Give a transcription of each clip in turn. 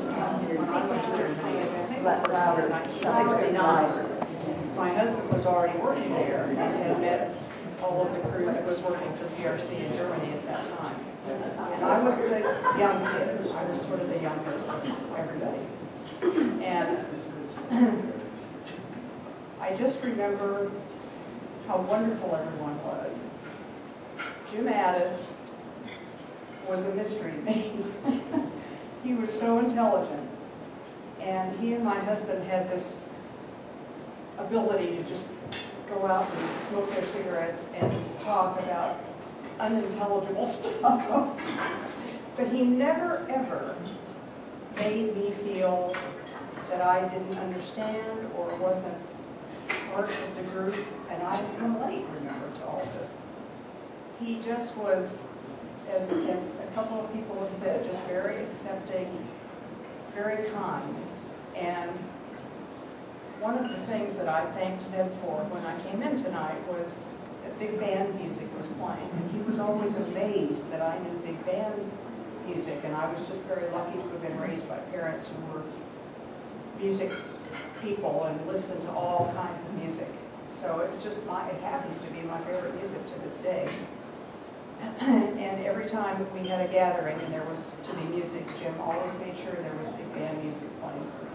when I went to Germany as a single person in 1969. My husband was already working there and had met all of the crew that was working for PRC in Germany at that time. And I was the young kid. I was sort of the youngest of everybody. And I just remember how wonderful everyone was. Jim Addis was a mystery to me. He was so intelligent. And he and my husband had this ability to just go out and smoke their cigarettes and talk about unintelligible stuff. But he never, ever made me feel that I didn't understand or wasn't part of the group. And I've come late, remember, to all this. He just was, as a couple of people have said, just very accepting, very kind. And one of the things that I thanked Zeb for when I came in tonight was that big band music was playing. And he was always amazed that I knew big band music. And I was just very lucky to have been raised by parents who were music people and listened to all kinds of music. So it was just it happens to be my favorite music to this day. And every time we had a gathering and there was to be music, Jim always made sure there was big band music playing for me.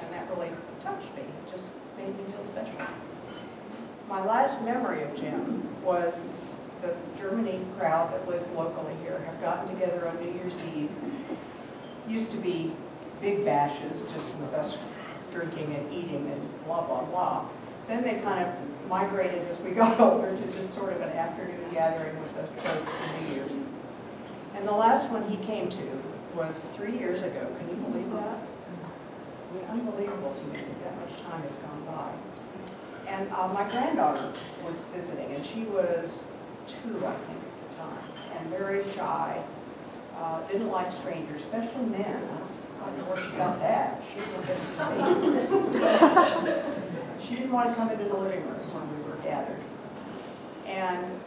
And that really touched me. It just made me feel special. My last memory of Jim was the Germany crowd that lives locally here have gotten together on New Year's Eve. Used to be big bashes just with us drinking and eating and blah, blah, blah. Then they kind of migrated as we got older to just sort of an afternoon gathering with a toast to New Year's. And the last one he came to was 3 years ago. Can you believe that? I mean, unbelievable to me that much time has gone by. And my granddaughter was visiting, and she was 2, I think, at the time, and very shy. Didn't like strangers, especially men. I don't know where she got that. She was looking for me. She didn't want to come into the living room when we were gathered. And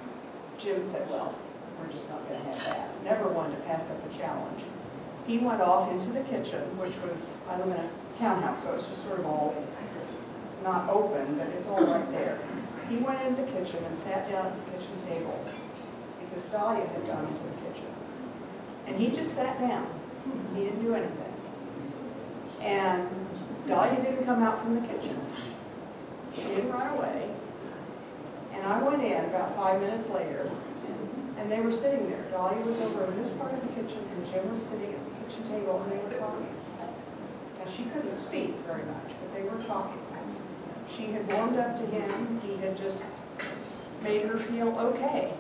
Jim said, well, we're just not going to have that. Never wanted to pass up a challenge. He went off into the kitchen, which was, I live in a townhouse, so it's just sort of all not open, but it's all right there. He went into the kitchen and sat down at the kitchen table because Dahlia had gone into the kitchen. And he just sat down. He didn't do anything. And Dahlia didn't come out from the kitchen. She didn't run away. And I went in about 5 minutes later, and they were sitting there. Dahlia was over in this part of the kitchen, and Jim was sitting at the kitchen table, and they were talking. Now, she couldn't speak very much, but they were talking. She had warmed up to him. He had just made her feel okay.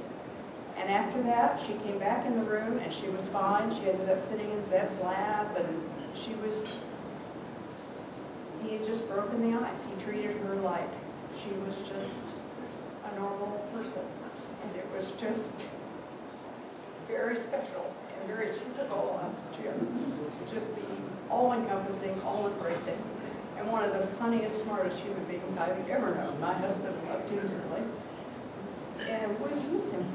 And after that, she came back in the room, and she was fine. She ended up sitting in Zeb's lap, and he had just broken the ice. He treated her like she was just a normal person. And it was just very special and very typical of Jim to just be all-encompassing, all-embracing, and one of the funniest, smartest human beings I've ever known. My husband loved him dearly, and we miss him.